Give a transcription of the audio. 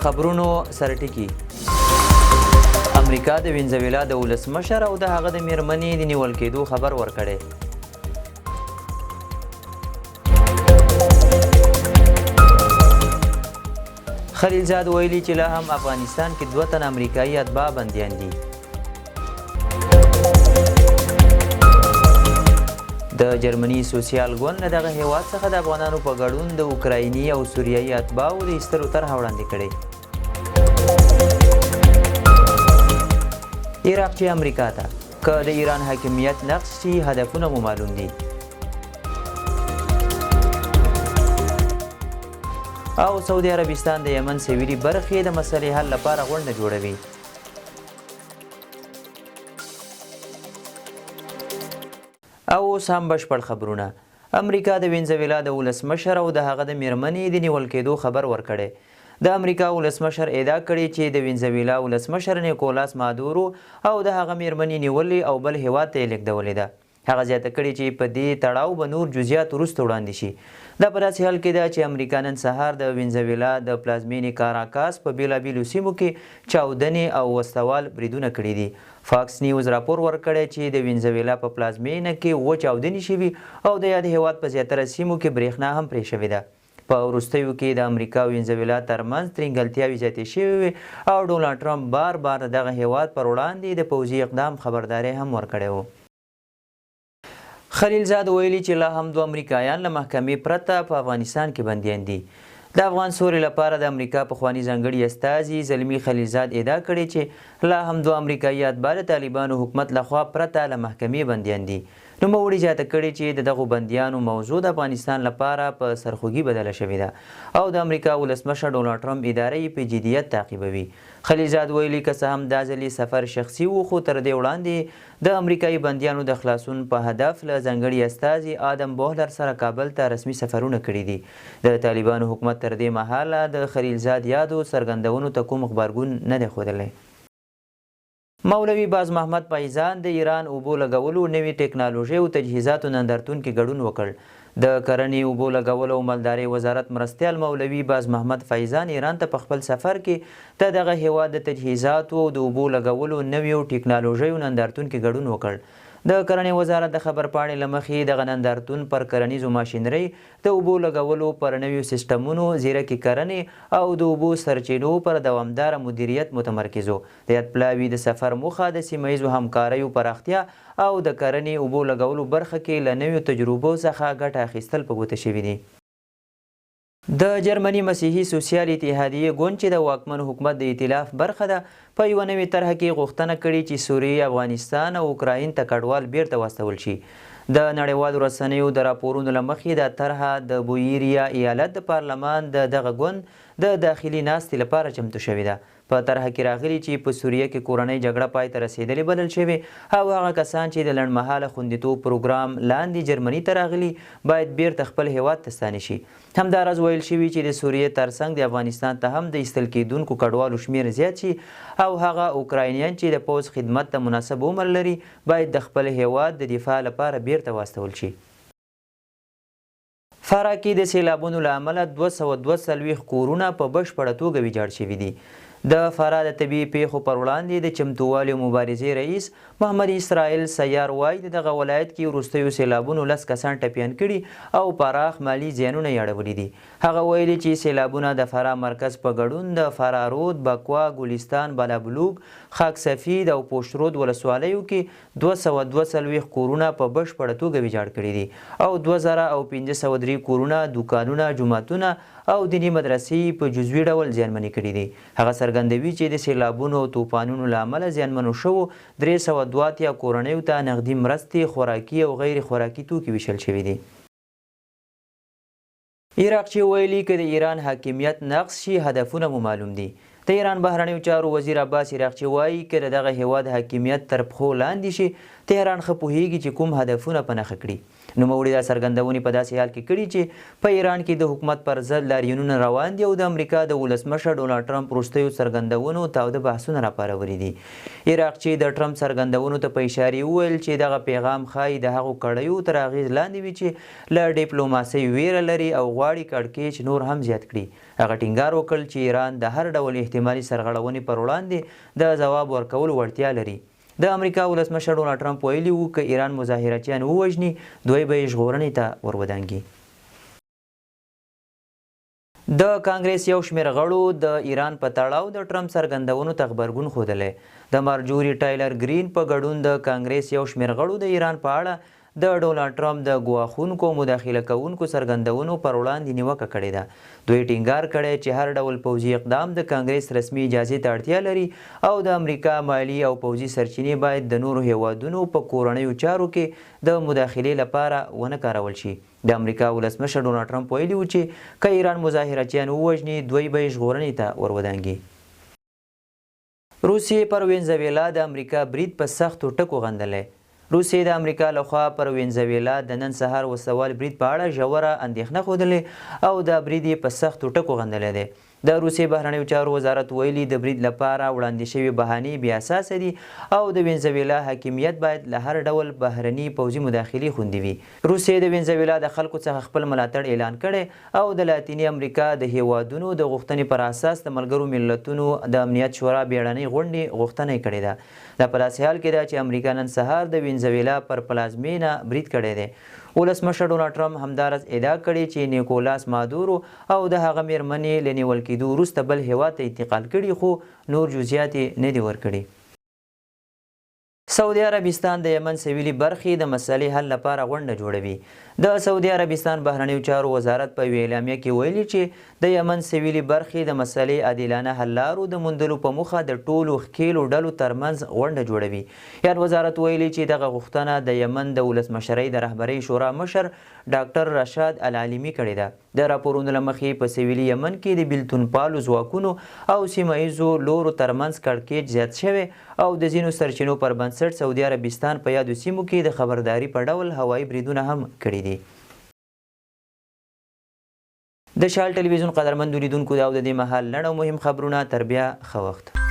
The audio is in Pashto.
خبرونو سره ټکی امریکا د وینزویلا د ولسمشر او د هغه د میرمنې د نیول کېدو خبر ورکړی. خلیلزاد ویلي چې لا هم افغانستان کې 2 تن امریکایي اتباع بندیان دي. د جرمني سوسیال ګوند له دغه هیواد څخه د افغانانو په ګډون د اوکرایني او سوریایي اتباعو د ایستلو طرحه وړاندې کړې. عراق چې امریکا ته که د ایران حاکمیت نقض شي هدفونه مو معلوم دي. او سعودي عربستان د یمن سویلي برخې د مسلې حل لپاره غونډه جوړوي. او اوس هم بشپړ خبرونه. امریکا د وینزویلا د ولسمشر او د هغه د میرمنې د نیول کېدو خبر ورکړی. د امریکا ولسمشر ادعا کړې چې د وینزویلا ولسمشر نیکولاس مادورو او د هغه میرمنې نیولې او بل هیواد ته یې لیږدولې ده. هغه زیاته کړې چې په دې تړاو به نور جزئیات وروسته وړاندې شي. دا په داسې حال کې ده چې امریکا نن سهار د وینزویلا د پلازمینې کاراکاس په بېلابېلو سیمو کې چاودنې او وسوال بریدونه کړي دي. فاکس نیوز راپور ورکړی چې د وینزویلا په پلازمینه کې 7 چاودنې شوي او د یاد هیواد په زیاتره سیمو کې برېښنا هم پرې شوې ده. په وروستیو کې د امریکا او وینزویلا ترمنځ ترینګلتیاوې زیاتې شوې وې او ډونالډ ټرمپ بار بار د دغه هیواد پر وړاندې د پوځي اقدام خبرداری هم ورکړی و. خلیلزاد ویلي چې لا هم 2 امریکایان له محکمې پرته په افغانستان کې بندیان دي. د افغان سولې لپاره د امریکا پخواني ځانګړي استازي زلمي خلیلزاد ادعا کړې چې لا هم 2 امریکایي اتباع د طالبانو حکومت لخوا پرته له محکمې بندیان دي. نوموړي زیاته کړې چې د دغو بندیانو موضوع د افغانستان لپاره په سرخوږي بدله شوې ده او د امریکا ولسمشر ډونالډ ټرمپ اداره یې په جدیت تعقیبوي. خلیلزاد ویلي که څه هم دا ځلې سفر شخصي و خو تر دې وړاندې د امریکایي بندیانو د خلاصون په هدف له ځانګړي استازي آدم بوهلر سره کابل ته رسمي سفرونه کړي دي. د طالبانو حکومت تر دې مهاله د خلیلزاد یادو څرګندونو ته کوم غبرګون نه دی ښودلی. مولوي باز محمد فیضان د ایران اوبو لګولو نوې ټکنالوژۍ او تجهیزاتو نندارتون کې ګډون وکړ. د کرنې اوبو لګولو او مالدارۍ وزارت مرستیال مولوي باز محمد فیضان ایران ته په خپل سفر کې د دغه هیواد د تجهیزاتو او د اوبو لګولو نویو ټکنالوژیو نندارتون کې ګډون وکړ. د کرنې وزارت د خبرپاڼې له مخې دغه نندارتون پر کرنیزو ماشینرۍ، د اوبو لګولو پر نویو سیسټمونو، زیرکې کرنې او د اوبو سرچینو پر دوامداره مدیریت متمرکز و. د یاد پلاوي د سفر موخه د سیمه ییزو همکاریو پراختیا او د کرنې اوبو لګولو برخه کې له نویو تجربو څخه ګټه اخیستل په ګوته شوي دي. د جرمني مسیحي سوسیال اتحادیې ګوند چې د واکمن حکومت د ائتلاف برخه ده په یوه نوې طرحه کې غوښتنه کړې چې سوریې، افغانستان او اوکراین ته کډوال بیرته واستول شي. د نړیوالو رسنیو د راپورونو له مخې دا طرحه د بویریا ایالت د پارلمان د دغه ګوند د داخلي ناستې لپاره چمتو شوې ده. په طرحه کې راغلي چې په سوریه کې کورنۍ جګړه پای ته رسېدلې بلل شوې او هغه کسان چې د لنډمهاله خوندیتوب پروګرام لاندې جرمني ته راغلي باید بیرته خپل هیواد ته ستانه شي. همداراز ویل شوي چې د سوریې ترڅنګ د افغانستان ته هم د ایستل کېدونکو کډوالو شمېر زیات شي او هغه اوکراینیان چې د پوځ خدمت ته مناسب عمر لري باید د خپل هیواد د دفاع لپاره بیرته واستول شي. فراه کې د سیلابونو له امله 242 کورونه په بشپړه توګه ویجاړ شوي دي. د فراه د طبیعي پیښو پر وړاندې د چمتووالي مبارزې رئیس محمد اسرائیل سیار وایي د دغه ولایت کې وروستیو سیلابونو 10 کسان ټپیان کړي او پراخ مالي زیانونه یې اړولي دي. هغه ویلي چې سیلابونه د فراه مرکز په ګډون د فراه رود، بکوا، ګلستان، بالابلوک، خاک سفید او پوشت رود ولسوالیو کې 242 کورونه په بشپړه توګه ویجاړ کړي دي او 2503 کورونه، دوکانونه، جوماتونه او دیني مدرسې په جزوي ډول زیانمنې کړي دي. هغه څرګندوي چې د سیلابونو او طوفانونو له امله زیانمنو شوو 382 کورنیو ته نغدي مرستې، خوراکي او غیر خوراکي توکي ویشل شوي دي. عراق چې ویلي که د ایران حاکمیت نقض شي هدفونه مو معلوم دي. د ایران بهرنیو چارو وزیر عباس عراقچي وایي که د دغه هیواد حاکمیت تر پښو لاندې شي تهران ښه پوهیږي چې کوم هدفونه په نښه کړي. نوموړي دا څرګندونې په داسې حال کې کړي چې په ایران کې د حکومت پر ضد لاریونونه روان دي او د امریکا د ولسمشر ډونالډ ټرمپ وروستیو څرګندونو تاوده بحثونه راپارولي دي. عراقچي د ټرمپ څرګندونو ته په اشارې وویل چې دغه پیغام ښایي د هغو کړیو تر اغېز لاندې وي چې له ډیپلوماسۍ ویره لري او غواړي کړکېچ نور هم زیات کړي. هغه ټینګار وکړ چې ایران د هر ډول احتمالي سرغړونې پر وړاندې د ځواب ورکولو وړتیا لري. د امریکا ولسمشر ډونالډ ټرمپ ویلي وو که ایران مظاهرچیان ووژني دوی به یې ژغورنې ته ورودانګي. د کانګریس یو شمېر غړو د ایران په تړاو د ټرمپ څرګندونو ته غبرګون ښودلی. د مارجوري ټایلر ګرین په ګډون د کانګریس یو شمېر غړو د ایران په اړه د ډونالډ ټرمپ د ګواښونکو مداخله کوونکو څرګندونو پر وړاندې نیوکه کړې ده. دوی ټینګار کړی چې هر ډول پوځي اقدام د کانګریس رسمي اجازې ته اړتیا لري او د امریکا مالي او پوځي سرچینې باید د نورو هیوادونو په کورنیو چارو کې د مداخلې لپاره ونه کارول شي. د امریکا ولسمشر ډونالډ ټرمپ ویلي و چې که ایران مظاهرچیان ووژني دوی به یې ژغورنې ته ورودانګي. روسیې پر وینزویلا د امریکا برید په سختو ټکو غندلی. روسیې د امریکا لخوا پر وینزویلا د نن سهار وسوال برید په اړه ژوره اندېښنه ښودلې او دا برید یې په سختو ټکو غندلی دی. د روسیې بهرنیو چارو وزارت ویلي د برید لپاره وړاندې شوي بهانې بې اساسه دي او د وینزویلا حاکمیت باید له هر ډول بهرني پوځي مداخلې خوندي وي. روسیې د وینزویلا د خلکو څخه خپل ملاتړ اعلان کړی او د لاتینې امریکا د هیوادونو د غوښتنې پر اساس د ملګرو ملتونو د امنیت شورا بیړنۍ غونډې غوښتنه یې کړې ده. دا په داسې حال کې ده چې امریکا نن سهار د وینزویلا پر پلازمینه برید کړی دی. ولسمشر ډونالډ ټرمپ همداراز ادعا کړې چې نیکولاس مادورو او د هغه میرمنې له نیول کېدو وروسته بل هیواد ته انتقال کړي خو نور جزئیات یې نه دي ورکړي. سعودي عربستان د یمن سویلي برخې د مسلې حل لپاره غونډه جوړوي. د سعودي عربستان بهرنیو چارو وزارت په یوې اعلامیه کې ویلي چې د یمن سویلي برخې د مسلې عادلانه حل لارو د موندلو په موخه د ټولو ښکېلو ډلو ترمنځ غونډه جوړوي. یاد وزارت ویلي چې دغه غوښتنه د یمن د ولسمشرۍ د رهبرۍ شورا مشر ډاکټر رشاد العالمي کړې ده. د راپورونو له مخې په سویلي یمن کې د بیلتون پالو ځواکونو او سیمه ییزو لورو ترمنځ کړکېچ زیات شوی او د ځینو سرچینو پر بنسټ سعودي عربستان په یادو سیمو کې د خبرداري په ډول هوایي بریدونه هم کړي دي. د شال ټلویزیون قدرمنو لیدونکو دا او د دې مهال لنډ او مهم خبرونه تر بیا ښه وخت.